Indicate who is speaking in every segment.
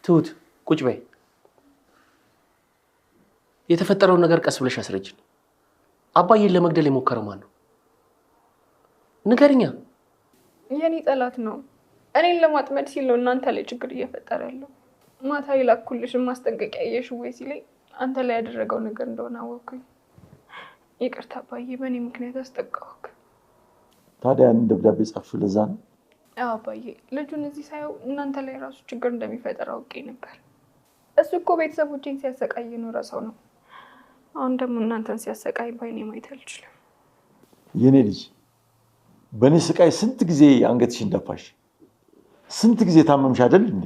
Speaker 1: ትሁት ቁጭ በይ። የተፈጠረውን ነገር ቀስ ብለሽ አስረጅኝ። አባዬን ለመግደል የሞከረው ማን ነው? ንገሪኛ።
Speaker 2: የኔ ጠላት ነው። እኔን ለማጥመድ ሲል ነው እናንተ ላይ ችግር እየፈጠረ ያለው። ማታ ይላኩልሽን ማስጠንቀቂያ አየሽ ወይ ሲለኝ አንተ ላይ ያደረገው ነገር እንደሆነ አወኩኝ። ይቅርታ አባዬ፣ በእኔ ምክንያት አስጠቃሁክ።
Speaker 3: ታዲያ ያን ደብዳቤ ጻፍሽው ለዛ ነው?
Speaker 2: አዎ አባዬ፣ ልጁን እዚህ ሳየው እናንተ ላይ ራሱ ችግር እንደሚፈጠር አውቄ ነበር። እሱ እኮ ቤተሰቦቼን ሲያሰቃይ የኖረ ሰው ነው። አሁን ደግሞ እናንተን ሲያሰቃይ ባይኔ ማየት አልችልም።
Speaker 3: የኔ ልጅ በእኔ ስቃይ ስንት ጊዜ አንገትሽን ደፋሽ? ስንት ጊዜ ታመምሽ አይደል እንዴ?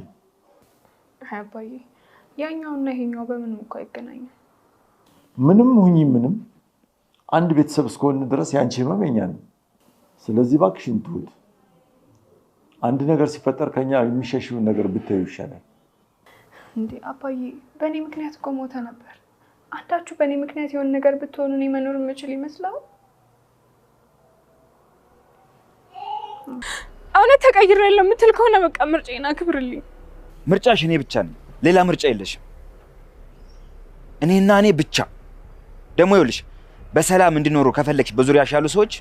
Speaker 2: አባዬ፣ ያኛውና ይሄኛው በምንም እኮ አይገናኝም።
Speaker 3: ምንም ሁኚ ምንም አንድ ቤተሰብ እስከሆነ ድረስ ያንቺ ህመም የኛ ነው። ስለዚህ እባክሽን ትሁት፣ አንድ ነገር ሲፈጠር ከኛ የሚሸሽውን ነገር ብታዩ ይሻላል።
Speaker 2: እንዴ አባዬ፣ በእኔ ምክንያት እኮ ሞተ ነበር። አንዳችሁ በእኔ ምክንያት የሆነ ነገር ብትሆኑ እኔ መኖር የምችል ይመስላል? እውነት ተቀይሬያለሁ የምትል ከሆነ በቃ ምርጫዬን አክብርልኝ።
Speaker 4: ምርጫሽ እኔ ብቻ ነኝ፣ ሌላ ምርጫ የለሽም። እኔና እኔ ብቻ። ደግሞ ይኸውልሽ በሰላም እንዲኖሩ ከፈለግሽ በዙሪያሽ ያሉ ሰዎች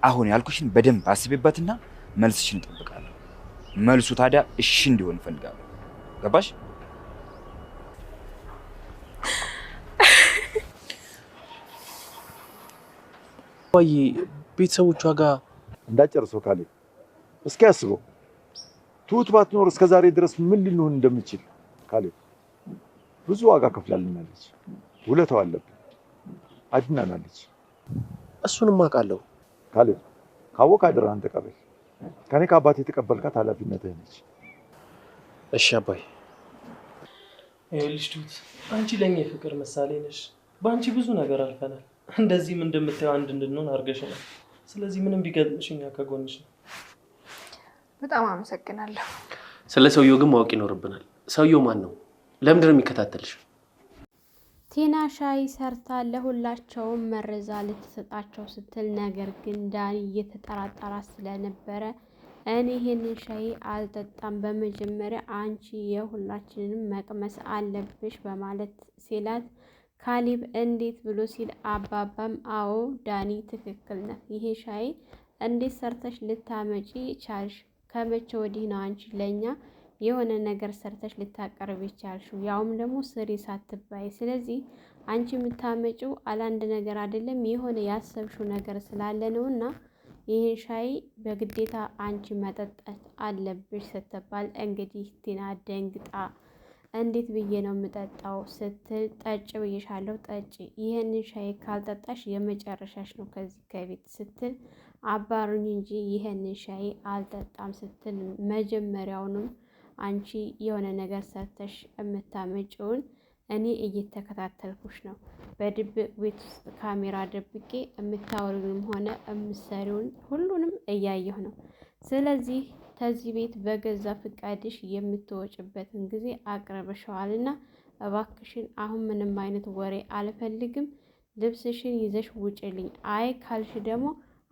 Speaker 4: አሁን ያልኩሽን በደንብ አስቤበትና መልስሽን እጠብቃለሁ። መልሱ ታዲያ እሺ እንዲሆን እፈልጋለሁ። ገባሽ?
Speaker 1: አባዬ ቤተሰቦቿ ጋር
Speaker 3: እንዳጨርሰው ካለ እስኪ አስበው። ትሁት ባትኖር እስከዛሬ ድረስ ምን ልንሆን እንደምችል ካለ ብዙ ዋጋ ከፍላልናለች። ውለታው አለብን። አድናናለች።
Speaker 1: እሱንም አውቃለሁ።
Speaker 3: ካለ ካወቅ አደራህን ተቀበል። ከኔ ከአባቴ የተቀበልካት ኃላፊነትህ ነች።
Speaker 1: እሺ አባዬ።
Speaker 5: ይኸውልሽ ትሁት፣ አንቺ ለኛ የፍቅር ምሳሌ ነሽ። በአንቺ ብዙ ነገር አልፈናል። እንደዚህም እንደምታየው አንድ እንድንሆን አድርገሽናል። ስለዚህ ምንም ቢገጥምሽ እኛ ከጎንሽ ነው።
Speaker 2: በጣም አመሰግናለሁ።
Speaker 1: ስለ ሰውየው ግን ማወቅ ይኖርብናል። ሰውየው ማን ነው? ለምንድን ነው የሚከታተልሽ?
Speaker 6: ቲና ሻይ ሰርታ ለሁላቸውም መረዛ ልትሰጣቸው ስትል፣ ነገር ግን ዳኒ እየተጠራጠራት ስለነበረ እኔ ይሄንን ሻይ አልጠጣም፣ በመጀመሪያ አንቺ የሁላችንንም መቅመስ አለብሽ በማለት ሲላት፣ ካሊብ እንዴት ብሎ ሲል፣ አባባም አዎ ዳኒ ትክክል ነህ፣ ይሄ ሻይ እንዴት ሰርተሽ ልታመጪ ቻልሽ? ከመቼ ወዲህ ነው አንቺ ለኛ የሆነ ነገር ሰርተሽ ልታቀርብ ይቻልሽው? ያውም ደግሞ ስሪ ሳትባይ። ስለዚህ አንቺ የምታመጪው አላንድ ነገር አይደለም፣ የሆነ ያሰብሽው ነገር ስላለ ነውና ይሄን ሻይ በግዴታ አንቺ መጠጣት አለብሽ ስትባል፣ እንግዲህ ቲና ደንግጣ እንዴት ብዬ ነው የምጠጣው ስትል፣ ጠጭ ብዬሻለሁ ጠጭ፣ ይህንን ሻይ ካልጠጣሽ የመጨረሻሽ ነው ከዚህ ከቤት ስትል፣ አባሩኝ እንጂ ይህንን ሻይ አልጠጣም ስትል፣ መጀመሪያውንም አንቺ የሆነ ነገር ሰርተሽ የምታመጪውን እኔ እየተከታተልኩሽ ነው። በድብቅ ቤት ውስጥ ካሜራ ደብቄ የምታወሪውንም ሆነ የምትሰሪውን ሁሉንም እያየሁ ነው። ስለዚህ ከዚህ ቤት በገዛ ፍቃድሽ የምትወጭበትን ጊዜ አቅርበሽዋልና እባክሽን አሁን ምንም አይነት ወሬ አልፈልግም። ልብስሽን ይዘሽ ውጭልኝ፣ አይ ካልሽ ደግሞ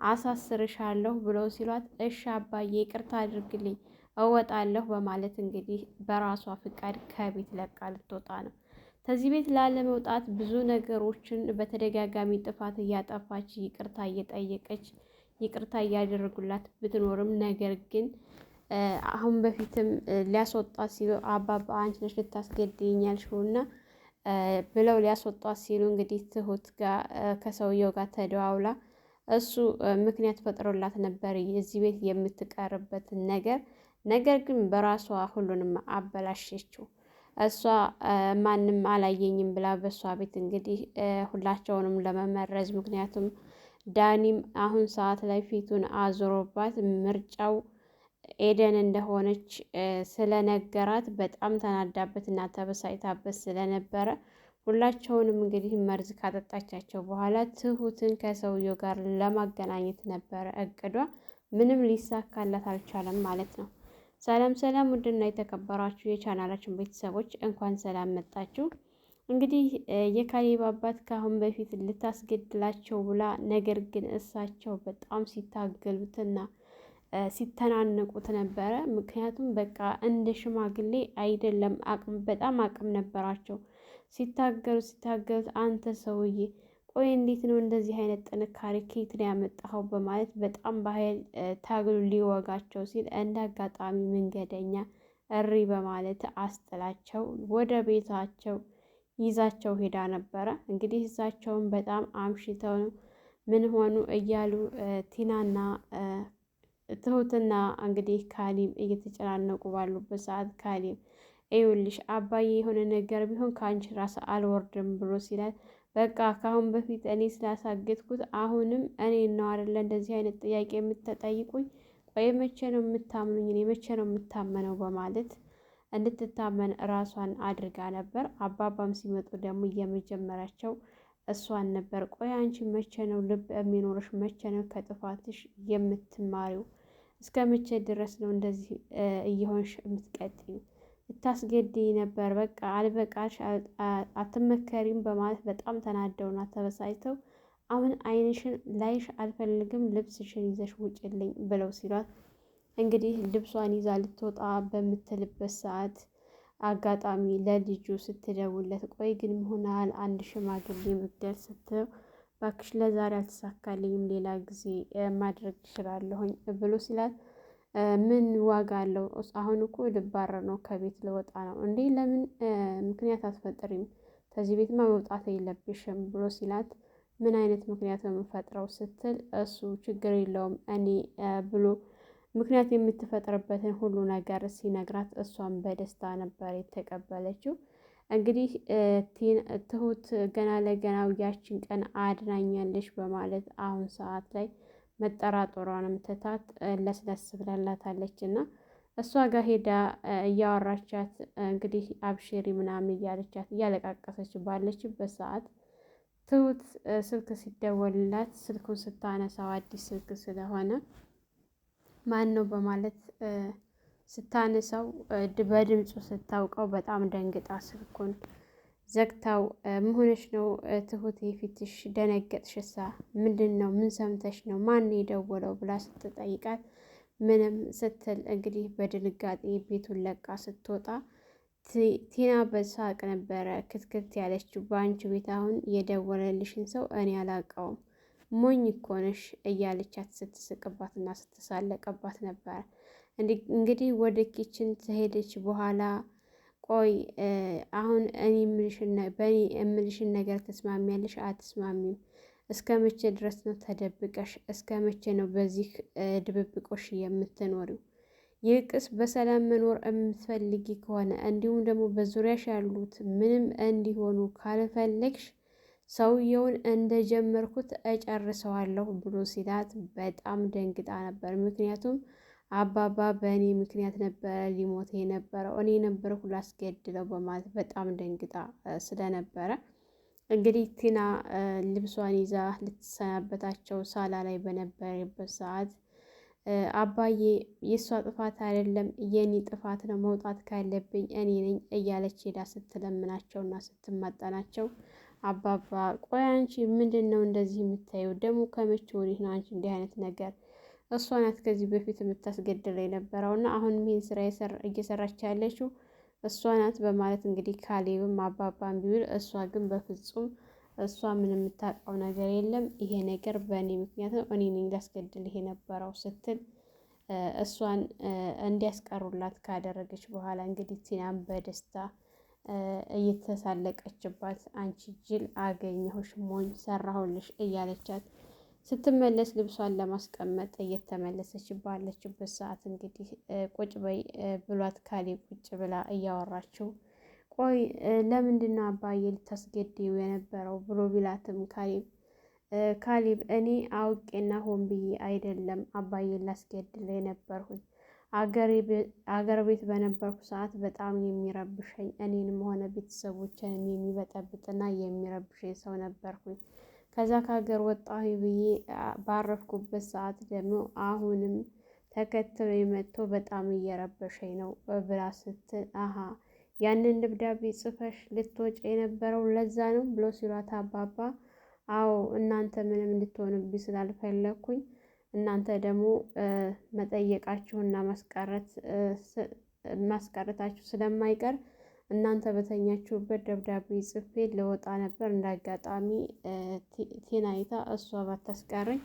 Speaker 6: አሳስርሻለሁ ብለው ሲሏት፣ እሺ አባዬ ይቅርታ አድርግልኝ እወጣለሁ በማለት እንግዲህ በራሷ ፍቃድ ከቤት ለቃ ልትወጣ ነው። ከዚህ ቤት ላለመውጣት ብዙ ነገሮችን በተደጋጋሚ ጥፋት እያጠፋች ይቅርታ እየጠየቀች ይቅርታ እያደረጉላት ብትኖርም ነገር ግን አሁን በፊትም ሊያስወጣት ሲሉ አባባ አንቺ ነሽ ልታስገድይኝ ያልሽውና ብለው ሊያስወጣት ሲሉ እንግዲህ ትሁት ጋር ከሰውየው ጋር ተደዋውላ እሱ ምክንያት ፈጥሮላት ነበር እዚህ ቤት የምትቀርበትን ነገር ግን በራሷ ሁሉንም አበላሸችው። እሷ ማንም አላየኝም ብላ በእሷ ቤት እንግዲህ ሁላቸውንም ለመመረዝ፣ ምክንያቱም ዳኒም አሁን ሰዓት ላይ ፊቱን አዞሮባት ምርጫው ኤደን እንደሆነች ስለነገራት በጣም ተናዳበት እና ተበሳጭታበት ስለነበረ ሁላቸውንም እንግዲህ መርዝ ካጠጣቻቸው በኋላ ትሁትን ከሰውየው ጋር ለማገናኘት ነበረ እቅዷ። ምንም ሊሳካላት አልቻለም ማለት ነው። ሰላም ሰላም! ውድና የተከበራችሁ የቻናላችን ቤተሰቦች እንኳን ሰላም መጣችሁ። እንግዲህ የካሌብ አባት ከአሁን በፊት ልታስገድላቸው ብላ፣ ነገር ግን እሳቸው በጣም ሲታገሉትና ሲተናነቁት ነበረ። ምክንያቱም በቃ እንደ ሽማግሌ አይደለም፣ በጣም አቅም ነበራቸው። ሲታገሉት አንተ ሰውዬ ቆይ እንዴት ነው እንደዚህ አይነት ጥንካሬ ከየት ነው ያመጣኸው? በማለት በጣም በኃይል ታግሉ ሊወጋቸው ሲል እንደ አጋጣሚ መንገደኛ እሪ በማለት አስጥላቸው ወደ ቤታቸው ይዛቸው ሄዳ ነበረ። እንግዲህ እሳቸውን በጣም አምሽተው ነው ምን ሆኑ እያሉ ቲናና ትሁትና እንግዲህ ካሊብ እየተጨናነቁ ባሉበት ሰዓት ካሊብ ይኸውልሽ አባዬ የሆነ ነገር ቢሆን ከአንቺ ራስ አልወርድም ብሎ ሲላል፣ በቃ ከአሁን በፊት እኔ ስላሳገትኩት አሁንም እኔ ነው አይደለ እንደዚህ አይነት ጥያቄ የምትጠይቁኝ? ቆይ መቼ ነው የምታምኑኝ? እኔ መቼ ነው የምታመነው? በማለት እንድትታመን ራሷን አድርጋ ነበር። አባባም ሲመጡ ደግሞ የመጀመሪያቸው እሷን ነበር። ቆይ አንቺ መቼ ነው ልብ የሚኖርሽ? መቼ ነው ከጥፋትሽ የምትማሪው? እስከ መቼ ድረስ ነው እንደዚህ እየሆንሽ የምትቀጥዩ? ልታስገድይ ነበር። በቃ አልበቃሽ አትመከሪም? በማለት በጣም ተናደውና ተበሳጭተው አሁን ዓይንሽን ላይሽ አልፈልግም፣ ልብስሽን ይዘሽ ውጭልኝ ብለው ሲሏት እንግዲህ ልብሷን ይዛ ልትወጣ በምትልበት ሰዓት አጋጣሚ ለልጁ ስትደውለት ቆይ ግን መሆናል አንድ ሽማግሌ መግደል ስትለው ባክሽ ለዛሬ አልተሳካልኝም፣ ሌላ ጊዜ ማድረግ ትችላለሁኝ ብሎ ሲላት ምን ዋጋ አለው? አሁን እኮ ልባረር ነው፣ ከቤት ልወጣ ነው እንዴ? ለምን ምክንያት አትፈጥሪም? ከዚህ ቤትማ መውጣት የለብሽም ብሎ ሲላት ምን አይነት ምክንያት ነው የምፈጥረው ስትል እሱ ችግር የለውም እኔ ብሎ ምክንያት የምትፈጥርበትን ሁሉ ነገር ሲነግራት እሷን በደስታ ነበር የተቀበለችው። እንግዲህ ትሁት ገና ለገናው ያችን ቀን አድናኛለች በማለት አሁን ሰዓት ላይ መጠራጠሯንም ትታት ለስለስ ብላላታለች እና እሷ ጋር ሄዳ እያወራቻት እንግዲህ አብሽሪ ምናምን እያለቻት እያለቃቀሰች ባለችበት ሰዓት ትሁት ስልክ ሲደወልላት ስልኩን ስታነሳው አዲስ ስልክ ስለሆነ ማን ነው በማለት ስታነሳው በድምፁ ስታውቀው በጣም ደንግጣ ስልኩን ዘግታው መሆንሽ ነው ትሁት የፊትሽ ደነገጥሽሳ? ምንድን ነው? ምን ሰምተሽ ነው? ማን የደወለው ብላ ስትጠይቃት ምንም ስትል እንግዲህ በድንጋጤ ቤቱን ለቃ ስትወጣ ቲና በሳቅ ነበረ ክትክት ያለችው። በአንቺ ቤት አሁን የደወለልሽን ሰው እኔ አላውቀውም፣ ሞኝ እኮ ነሽ እያለቻት ስትስቅባትና ስትሳለቀባት ነበረ። እንግዲህ ወደ ኪችን ተሄደች በኋላ ቆይ አሁን በእኔ የምልሽን ነገር ተስማሚያለሽ አትስማሚም? እስከ መቼ ድረስ ነው ተደብቀሽ? እስከ መቼ ነው በዚህ ድብብቆሽ የምትኖሪው? ይልቅስ በሰላም መኖር የምትፈልጊ ከሆነ እንዲሁም ደግሞ በዙሪያሽ ያሉት ምንም እንዲሆኑ ካልፈለግሽ ሰውየውን እንደጀመርኩት እጨርሰዋለሁ ብሎ ሲላት በጣም ደንግጣ ነበር። ምክንያቱም አባባ በእኔ ምክንያት ነበረ ሊሞት የነበረው፣ እኔ ነበርኩ ላስገድለው በማለት በጣም ደንግጣ ስለነበረ እንግዲህ ቲና ልብሷን ይዛ ልትሰናበታቸው ሳላ ላይ በነበረበት ሰዓት አባዬ የእሷ ጥፋት አይደለም የኔ ጥፋት ነው፣ መውጣት ካለብኝ እኔ ነኝ እያለች ሄዳ ስትለምናቸውና ስትማጠናቸው አባባ ቆይ አንቺ ምንድን ነው እንደዚህ የምታየው? ደግሞ ከመቼ ወዲህ ነው አንቺ እንዲህ አይነት ነገር? እሷ ናት ከዚህ በፊት የምታስገድል የነበረው እና አሁንም ይህን ስራ እየሰራች ያለችው እሷ ናት በማለት እንግዲህ ካሌብም አባባን ቢውል እሷ ግን በፍጹም እሷ ምን የምታውቀው ነገር የለም፣ ይሄ ነገር በእኔ ምክንያት ነው፣ እኔ ነኝ ላስገድልህ የነበረው ስትል እሷን እንዲያስቀሩላት ካደረገች በኋላ እንግዲህ ቲናም በደስታ እየተሳለቀችባት አንቺ ጅል አገኘሁሽ፣ ሞኝ ሰራሁልሽ እያለቻት ስትመለስ ልብሷን ለማስቀመጥ እየተመለሰች ባለችበት ሰዓት እንግዲህ ቁጭ በይ ብሏት ካሌብ ቁጭ ብላ እያወራችው ቆይ ለምንድን ነው አባዬ ልታስገድዩ የነበረው ብሎ ቢላትም ካሌብ እኔ አውቄና ሆን ብዬ አይደለም አባዬን ላስገድል የነበርኩኝ አገር ቤት በነበርኩ ሰዓት በጣም የሚረብሸኝ እኔንም ሆነ ቤተሰቦችንም የሚበጠብጥና የሚረብሸኝ ሰው ነበርኩኝ። ከዛ ከሀገር ወጣሁ ብዬ ባረፍኩበት ሰዓት ደግሞ አሁንም ተከትሎ መጥቶ በጣም እየረበሸኝ ነው ብላ ስትል ያንን ደብዳቤ ጽፈሽ ልትወጪ የነበረው ለዛ ነው ብሎ ሲሏት አባባ አዎ እናንተ ምንም እንድትሆንብኝ ስላልፈለግኩኝ እናንተ ደግሞ መጠየቃችሁና ማስቀረታችሁ ስለማይቀር እናንተ በተኛችሁበት ደብዳቤ ጽፌ ለወጣ ነበር። እንዳጋጣሚ ቴናይታ እሷ ባታስቀረኝ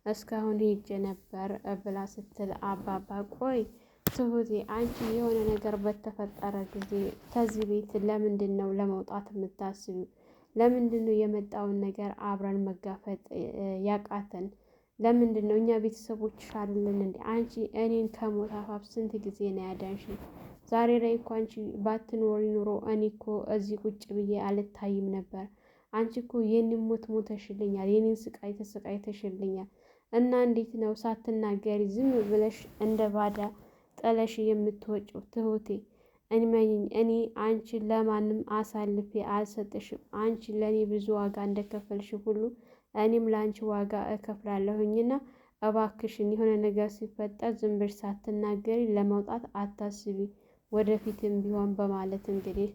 Speaker 6: እስካሁን ሄጄ ነበር ብላ ስትል አባባ ቆይ ትሁቴ አንቺ የሆነ ነገር በተፈጠረ ጊዜ ከዚህ ቤት ለምንድን ነው ለመውጣት የምታስቢው? ለምንድን ነው የመጣውን ነገር አብረን መጋፈጥ ያቃተን? ለምንድን ነው እኛ ቤተሰቦችሽ አይደለን እንዴ? አንቺ እኔን ከሞት አፋፍ ስንት ጊዜ ነው ያዳንሽኝ? ዛሬ ላይ እኮ አንቺ ባትኖሪ ኑሮ እኔ እኮ እዚህ ቁጭ ብዬ አልታይም ነበር። አንቺ እኮ የኔን ሞት ሞተሽልኛል፣ የኔን ስቃይ ተሰቃይተሽልኛል። እና እንዴት ነው ሳትናገሪ ዝም ብለሽ እንደ ባዳ ጥለሽ የምትወጪው? ትሁቴ እመኚኝ፣ እኔ አንቺን ለማንም አሳልፌ አልሰጥሽም። አንቺ ለእኔ ብዙ ዋጋ እንደከፈልሽ ሁሉ እኔም ለአንቺ ዋጋ እከፍላለሁኝና እባክሽን የሆነ ነገር ሲፈጠር ዝም ብለሽ ሳትናገሪ ለመውጣት አታስቢ፣ ወደፊትም ቢሆን በማለት እንግዲህ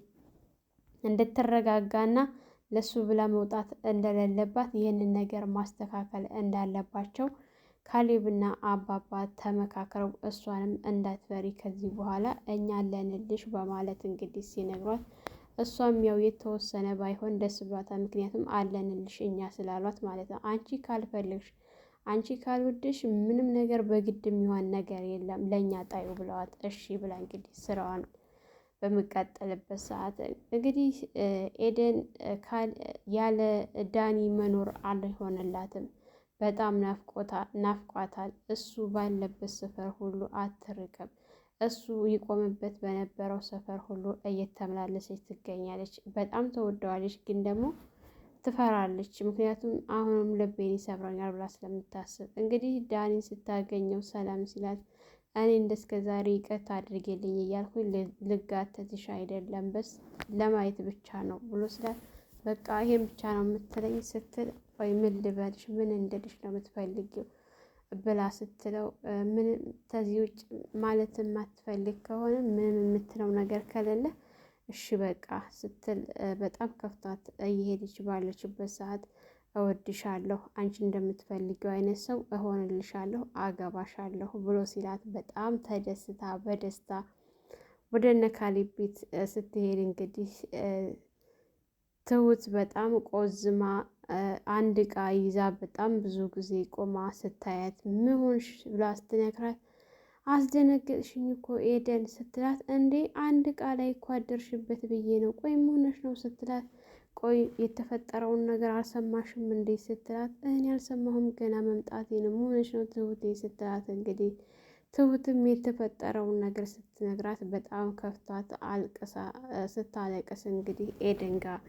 Speaker 6: እንድትረጋጋና ለሱ ብላ መውጣት እንደሌለባት ይህንን ነገር ማስተካከል እንዳለባቸው ካሌብና አባባ ተመካክረው እሷንም እንዳትፈሪ ከዚህ በኋላ እኛ አለንልሽ በማለት እንግዲህ ሲነግሯት እሷም ያው የተወሰነ ባይሆን ደስ ብሏታል። ምክንያቱም አለንልሽ እኛ ስላሏት ማለት ነው። አንቺ ካልፈልግሽ፣ አንቺ ካልወደሽ ምንም ነገር በግድ የሚሆን ነገር የለም ለእኛ ጣዩ ብለዋት እሺ ብላ እንግዲህ ስራዋን በሚቀጥልበት ሰዓት እንግዲህ ኤደን ያለ ዳኒ መኖር አልሆነላትም። በጣም ናፍቋታል። እሱ ባለበት ሰፈር ሁሉ አትርቅም። እሱ ይቆምበት በነበረው ሰፈር ሁሉ እየተመላለሰች ትገኛለች። በጣም ተወደዋለች፣ ግን ደግሞ ትፈራለች። ምክንያቱም አሁንም ልቤን ይሰብረኛል ብላ ስለምታስብ እንግዲህ ዳኒን ስታገኘው ሰላም ሲላት እኔ እንደስከ ዛሬ ይቅርታ አድርጌልኝ እያልኩኝ ልጋተትሽ አይደለም በስ ለማየት ብቻ ነው ብሎ ስላት በቃ ይሄን ብቻ ነው የምትለኝ ስትል ወይ ምን ልበልሽ፣ ምን እንድልሽ ነው የምትፈልጊው ብላ ስትለው ምን ከዚህ ውጭ ማለት የማትፈልግ ከሆነ ምንም የምትለው ነገር ከሌለ እሺ በቃ ስትል በጣም ከፍቷት እየሄደች ባለችበት ሰዓት እወድሻለሁ፣ አንቺ እንደምትፈልጊው አይነት ሰው እሆንልሻለሁ፣ አገባሻለሁ ብሎ ሲላት በጣም ተደስታ በደስታ ወደ እነ ካሌብ ቤት ስትሄድ እንግዲህ ትሁት በጣም ቆዝማ አንድ ዕቃ ይዛ በጣም ብዙ ጊዜ ቆማ ስታያት ምን ሆንሽ ብላ ስትነግራት አስደነገጥሽኝ እኮ ኤደን ስትላት እንዴ አንድ ዕቃ ላይ እኮ አደርሽበት ብዬ ነው፣ ቆይ ምን ሆነሽ ነው ስትላት ቆይ የተፈጠረውን ነገር አልሰማሽም እንዴ ስትላት እኔ አልሰማሁም ገና መምጣቴ ነው፣ ምን ሆነሽ ነው ትሁቴ ስትላት እንግዲህ ትሁትም የተፈጠረውን ነገር ስትነግራት በጣም ከፍቷት አልቅሳ ስታለቅስ እንግዲህ ኤደን ጋር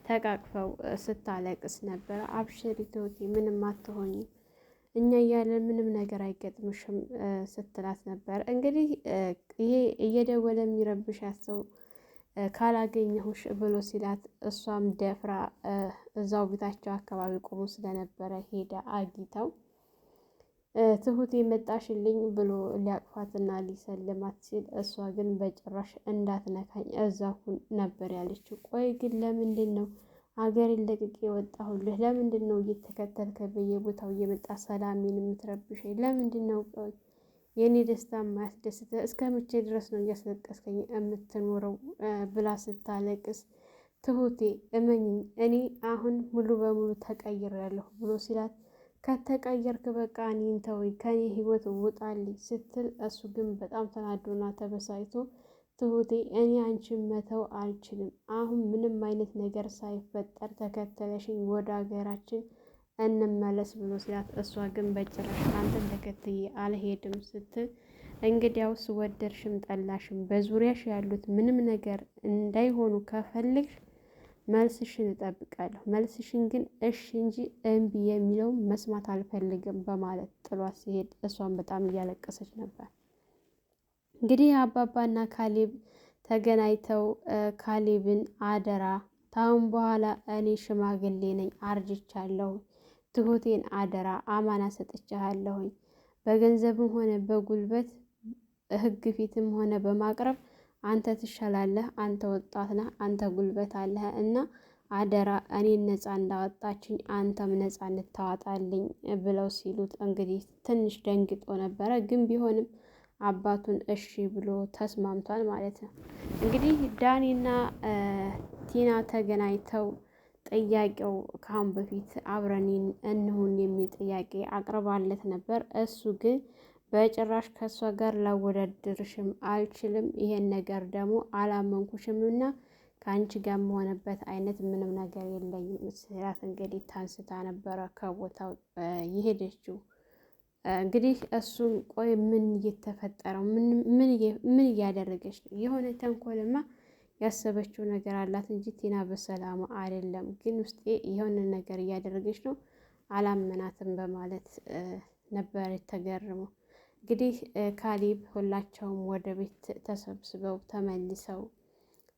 Speaker 6: ተቃቅፈው ስታለቅስ ነበረ። አብሽሪ ትሁቴ ምንም አትሆኝም፣ እኛ እያለን ምንም ነገር አይገጥምሽም ስትላት ነበር። እንግዲህ ይሄ እየደወለ የሚረብሻት ሰው ካላገኘሁሽ ብሎ ሲላት እሷም ደፍራ እዛው ቤታቸው አካባቢ ቆሞ ስለነበረ ሄዳ አግኝተው ትሁት የመጣሽልኝ ብሎ ሊያቅፋትና ሊሰልማት ሲል እሷ ግን በጭራሽ እንዳትነካኝ እዛሁን ነበር ያለችው። ቆይ ግን ለምንድን ነው አገሬን ለቅቄ የወጣሁልህ? ለምንድን ነው እየተከተልከ በየቦታው እየመጣ ሰላሜን የምትረብሸኝ? ለምንድን ነው ቆይ የእኔ ደስታ የማያስደስተ? እስከ መቼ ድረስ ነው እያስለቀስከኝ የምትኖረው? ብላ ስታለቅስ ትሁቴ እመኝኝ እኔ አሁን ሙሉ በሙሉ ተቀይሬያለሁ ብሎ ሲላት ከተቀየርክ በቃ እኔን ተወኝ፣ ከኔ ህይወት ውጣልኝ ስትል እሱ ግን በጣም ተናዶና ተበሳጭቶ ትሁቴ እኔ አንቺን መተው አልችልም፣ አሁን ምንም አይነት ነገር ሳይፈጠር ተከተለሽኝ ወደ ሀገራችን እንመለስ ብሎ ሲላት እሷ ግን በጭራሽ አንተን ተከትዬ አልሄድም ስትል እንግዲያውስ ወደድሽም ጠላሽም በዙሪያሽ ያሉት ምንም ነገር እንዳይሆኑ ከፈልግሽ መልስሽን እጠብቃለሁ፣ መልስሽን ግን እሺ እንጂ እምቢ የሚለውን መስማት አልፈልግም በማለት ጥሏት ሲሄድ እሷን በጣም እያለቀሰች ነበር። እንግዲህ አባባና ካሌብ ተገናኝተው ካሌብን አደራ ታሁን በኋላ እኔ ሽማግሌ ነኝ፣ አርጅቻለሁ፣ ትሁቴን አደራ አማና ሰጥቻለሁኝ፣ በገንዘብም ሆነ በጉልበት ህግ ፊትም ሆነ በማቅረብ አንተ ትሻላለህ፣ አንተ ወጣት ነህ፣ አንተ ጉልበት አለህ እና አደራ እኔን ነፃ እንዳወጣችኝ አንተም ነፃ እንድታወጣልኝ ብለው ሲሉት እንግዲህ ትንሽ ደንግጦ ነበረ። ግን ቢሆንም አባቱን እሺ ብሎ ተስማምቷል ማለት ነው። እንግዲህ ዳኒና ቲና ተገናኝተው ጥያቄው ከአሁን በፊት አብረን እንሁን የሚል ጥያቄ አቅርባለት ነበር። እሱ ግን በጭራሽ ከእሷ ጋር ላወዳድርሽም አልችልም፣ ይሄን ነገር ደግሞ አላመንኩሽም እና ከአንቺ ጋር የምሆንበት አይነት ምንም ነገር የለኝም ስላት እንግዲህ ታንስታ ነበረ ከቦታው የሄደችው። እንግዲህ እሱም ቆይ ምን እየተፈጠረው ምን እያደረገች ነው? የሆነ ተንኮልማ ያሰበችው ነገር አላት እንጂ ቲና በሰላም አይደለም። ግን ውስጤ የሆነ ነገር እያደረገች ነው አላመናትም በማለት ነበር የተገረመው። እንግዲህ ካሌብ ሁላቸውም ወደ ቤት ተሰብስበው ተመልሰው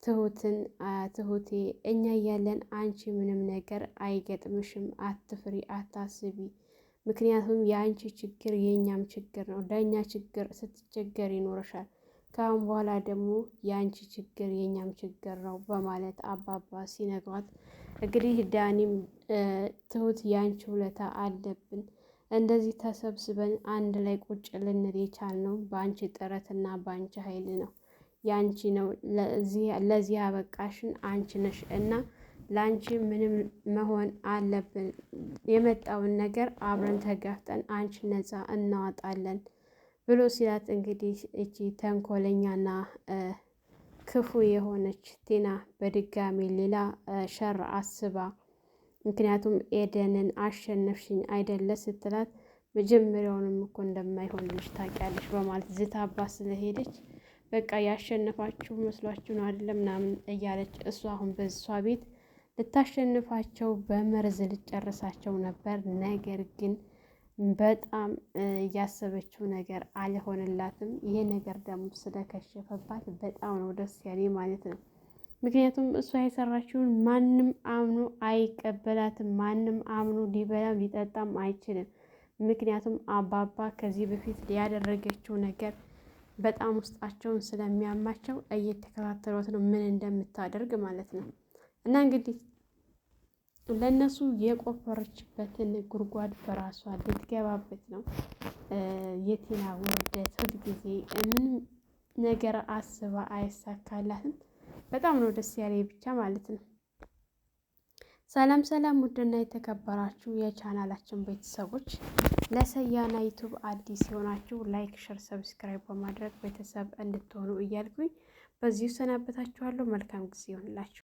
Speaker 6: ትሁቴ እኛ እያለን አንቺ ምንም ነገር አይገጥምሽም፣ አትፍሪ፣ አታስቢ። ምክንያቱም የአንቺ ችግር የእኛም ችግር ነው። ለእኛ ችግር ስትቸገር ይኖርሻል። ከአሁን በኋላ ደግሞ የአንቺ ችግር የእኛም ችግር ነው በማለት አባባ ሲነግሯት እንግዲህ ዳኒም ትሁት የአንቺ ውለታ አለብን፣ እንደዚህ ተሰብስበን አንድ ላይ ቁጭ ልንል የቻልነው በአንቺ ጥረትና በአንቺ ኃይል ነው። የአንቺ ነው ለዚህ አበቃሽን አንቺ ነሽ እና ለአንቺ ምንም መሆን አለብን። የመጣውን ነገር አብረን ተጋፍጠን አንቺ ነፃ እናወጣለን ብሎ ሲላት እንግዲህ እቺ ተንኮለኛና ክፉ የሆነች ቲና በድጋሚ ሌላ ሸር አስባ፣ ምክንያቱም ኤደንን አሸነፍሽኝ አይደለ ስትላት መጀመሪያውንም እኮ እንደማይሆንልሽ ታውቂያለሽ በማለት ዝታባ ስለሄደች በቃ ያሸነፋችሁ መስሏችሁ ነው አይደለም ምናምን እያለች እሷ አሁን በሷ ቤት ልታሸንፋቸው በመርዝ ልጨርሳቸው ነበር። ነገር ግን በጣም እያሰበችው ነገር አልሆነላትም። ይሄ ነገር ደግሞ ስለከሸፈባት በጣም ነው ደስ ያለኝ ማለት ነው። ምክንያቱም እሷ የሰራችውን ማንም አምኖ አይቀበላትም። ማንም አምኖ ሊበላም ሊጠጣም አይችልም። ምክንያቱም አባባ ከዚህ በፊት ያደረገችው ነገር በጣም ውስጣቸውን ስለሚያማቸው እየተከታተሏት ነው ምን እንደምታደርግ ማለት ነው። እና እንግዲህ ለእነሱ የቆፈረችበትን ጉድጓድ በራሷ ልትገባበት ነው። የቲና ውርደት ሁልጊዜ ምንም ነገር አስባ አይሳካላትም። በጣም ነው ደስ ያለኝ ብቻ ማለት ነው። ሰላም ሰላም፣ ውድና የተከበራችሁ የቻናላችን ቤተሰቦች ለሰያና ዩቱብ አዲስ የሆናችሁ ላይክ፣ ሸር፣ ሰብስክራይብ በማድረግ ቤተሰብ እንድትሆኑ እያልኩኝ በዚሁ ሰናበታችኋለሁ። መልካም ጊዜ ይሆንላችሁ።